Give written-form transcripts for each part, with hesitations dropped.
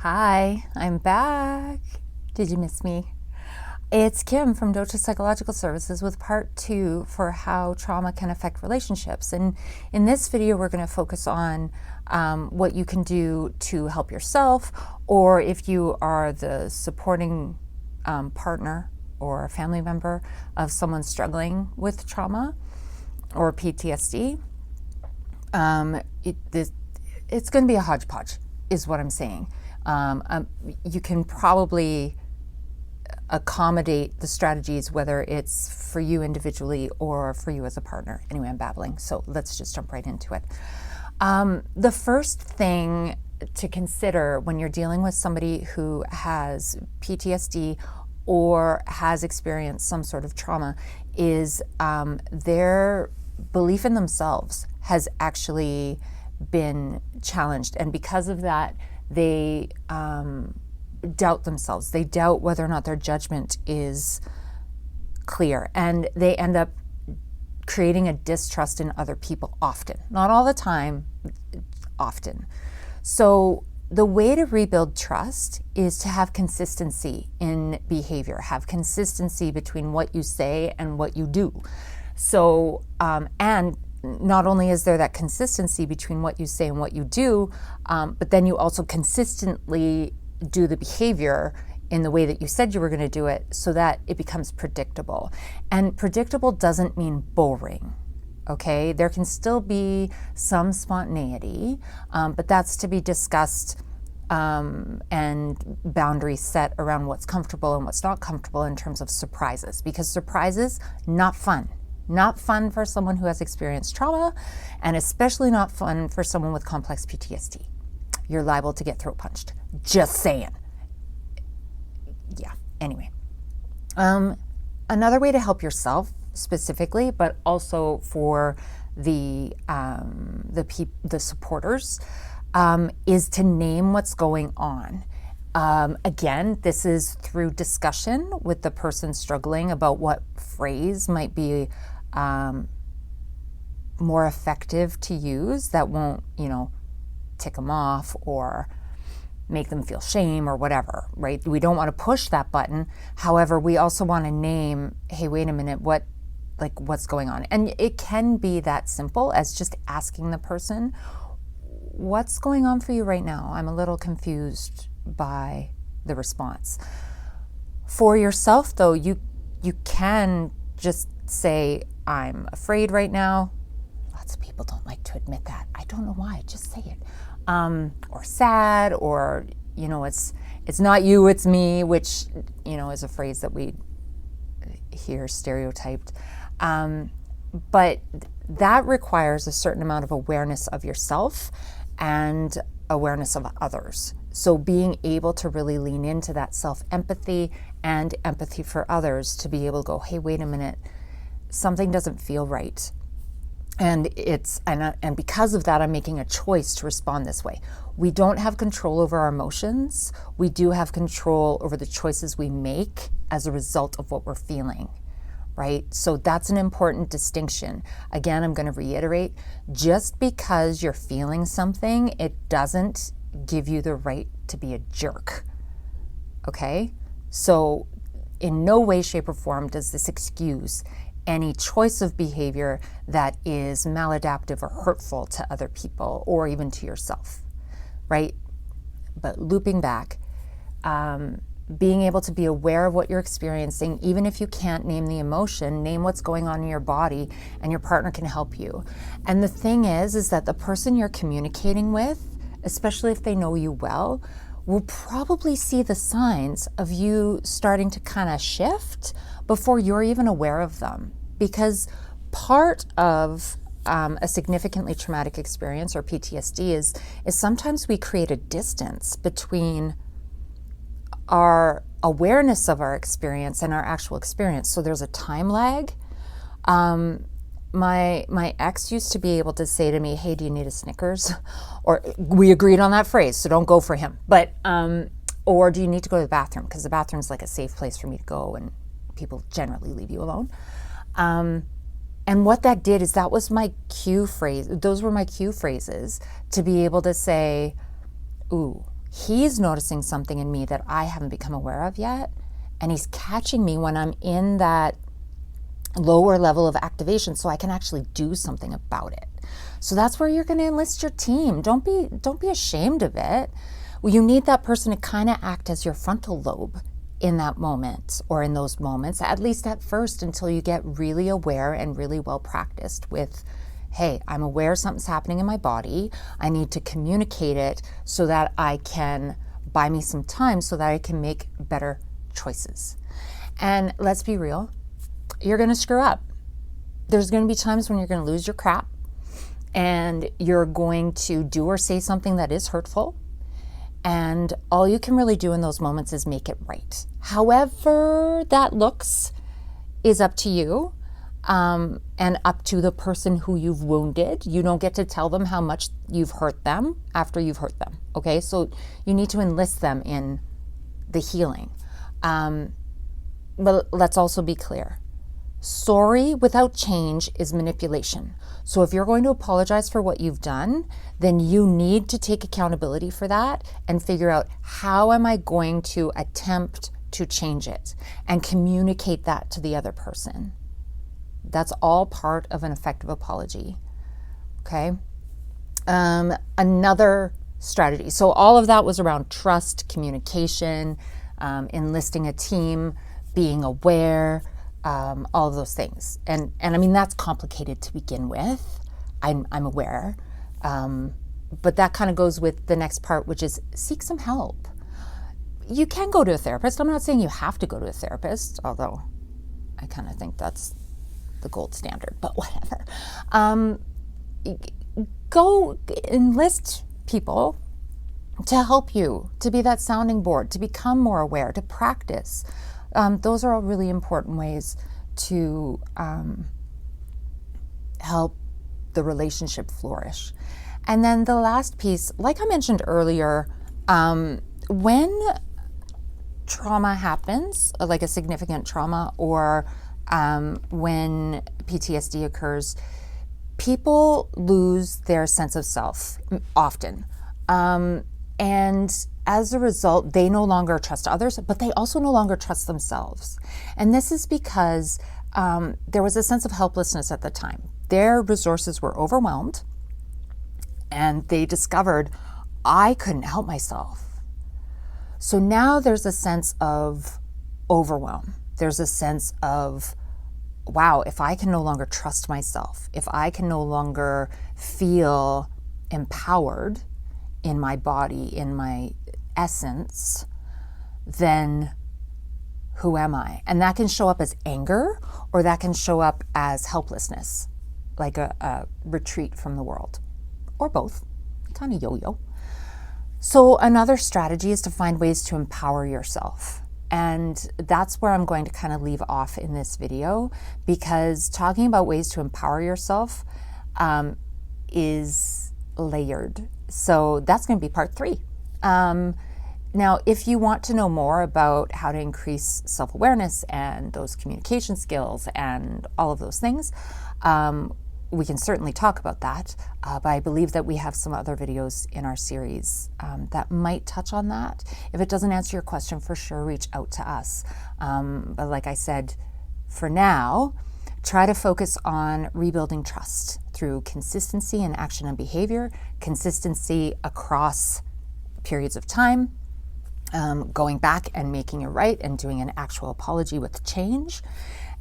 Hi, I'm back. Did you miss me? It's Kim from Dóchas Psychological Services with part 2 for how trauma can affect relationships. And in this video, we're going to focus on what you can do to help yourself, or if you are the supporting partner or family member of someone struggling with trauma or PTSD. It's going to be a hodgepodge, is what I'm saying. You can probably accommodate the strategies, whether it's for you individually or for you as a partner. Anyway, I'm babbling, so let's just jump right into it. The first thing to consider when you're dealing with somebody who has PTSD or has experienced some sort of trauma is their belief in themselves has actually been challenged, and because of that, they doubt themselves. They doubt whether or not their judgment is clear, and they end up creating a distrust in other people often. Not all the time, often. So the way to rebuild trust is to have consistency in behavior, have consistency between what you say and what you do. So, and not only is there that consistency between what you say and what you do, but then you also consistently do the behavior in the way that you said you were going to do it so that it becomes predictable. And predictable doesn't mean boring, okay? There can still be some spontaneity, but that's to be discussed and boundaries set around what's comfortable and what's not comfortable in terms of surprises, because surprises, not fun. Not fun for someone who has experienced trauma, and especially not fun for someone with complex PTSD. You're liable to get throat punched. Just saying. Yeah, anyway. Another way to help yourself specifically, but also for the supporters, is to name what's going on. Again, this is through discussion with the person struggling about what phrase might be more effective to use that won't, tick them off or make them feel shame or whatever, right? We don't want to push that button. However, we also want to name, hey, wait a minute, what's going on? And it can be that simple as just asking the person, what's going on for you right now? I'm a little confused by the response. For yourself, though, you can just say, I'm afraid right now. Lots of people don't like to admit that. I don't know why, just say it. Or sad, or, it's not you, it's me, which, is a phrase that we hear stereotyped. But that requires a certain amount of awareness of yourself and awareness of others. So being able to really lean into that self-empathy and empathy for others to be able to go, hey, wait a minute, something doesn't feel right. And because of that, I'm making a choice to respond this way. We don't have control over our emotions. We do have control over the choices we make as a result of what we're feeling, right? So that's an important distinction. Again, I'm going to reiterate, just because you're feeling something, it doesn't give you the right to be a jerk, okay? So in no way, shape, or form does this excuse any choice of behavior that is maladaptive or hurtful to other people or even to yourself, right? But looping back, being able to be aware of what you're experiencing, even if you can't name the emotion, name what's going on in your body, and your partner can help you. And the thing is that the person you're communicating with, especially if they know you well, will probably see the signs of you starting to kind of shift before you're even aware of them. Because part of a significantly traumatic experience or PTSD is sometimes we create a distance between our awareness of our experience and our actual experience. So there's a time lag. My ex used to be able to say to me, hey, do you need a Snickers? Or we agreed on that phrase, so don't go for him. But, or do you need to go to the bathroom? Because the bathroom's like a safe place for me to go and people generally leave you alone. And what that did is that was my cue phrase. Those were my cue phrases to be able to say, ooh, he's noticing something in me that I haven't become aware of yet, and he's catching me when I'm in that lower level of activation so I can actually do something about it. So that's where you're going to enlist your team. Don't be ashamed of it. Well, you need that person to kind of act as your frontal lobe in that moment, or in those moments, at least at first, until you get really aware and really well practiced with, hey, I'm aware something's happening in my body. I need to communicate it so that I can buy me some time so that I can make better choices. And let's be real, you're going to screw up. There's going to be times when you're going to lose your crap, and you're going to do or say something that is hurtful. And all you can really do in those moments is make it right. However that looks is up to you, and up to the person who you've wounded. You don't get to tell them how much you've hurt them after you've hurt them, okay? So you need to enlist them in the healing. But let's also be clear. Sorry without change is manipulation. So if you're going to apologize for what you've done, then you need to take accountability for that and figure out, how am I going to attempt to change it and communicate that to the other person. That's all part of an effective apology. Okay. Another strategy. So all of that was around trust, communication, enlisting a team, being aware, all of those things. And I mean, that's complicated to begin with. I'm aware. But that kind of goes with the next part, which is seek some help. You can go to a therapist. I'm not saying you have to go to a therapist, although I kind of think that's the gold standard, but whatever. Go enlist people to help you, to be that sounding board, to become more aware, to practice. Those are all really important ways to help the relationship flourish. And then the last piece, like I mentioned earlier, when trauma happens, like a significant trauma, or when PTSD occurs, people lose their sense of self often. And as a result, they no longer trust others, but they also no longer trust themselves. And this is because there was a sense of helplessness at the time. Their resources were overwhelmed, and they discovered, I couldn't help myself. So now there's a sense of overwhelm. There's a sense of, wow, if I can no longer trust myself, if I can no longer feel empowered in my body, in my essence, then who am I? And that can show up as anger, or that can show up as helplessness, like a retreat from the world, or both, kind of yo-yo. So another strategy is to find ways to empower yourself. And that's where I'm going to kind of leave off in this video, because talking about ways to empower yourself is layered. So that's going to be part 3. Now, if you want to know more about how to increase self-awareness and those communication skills and all of those things, we can certainly talk about that. But I believe that we have some other videos in our series that might touch on that. If it doesn't answer your question, for sure, reach out to us. But like I said, for now, try to focus on rebuilding trust through consistency in action and behavior, consistency across periods of time, going back and making it right and doing an actual apology with change,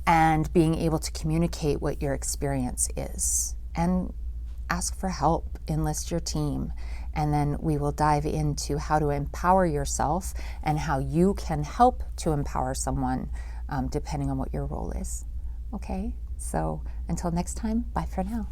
and being able to communicate what your experience is, and ask for help, enlist your team, and then we will dive into how to empower yourself and how you can help to empower someone depending on what your role is. Okay, so until next time, bye for now.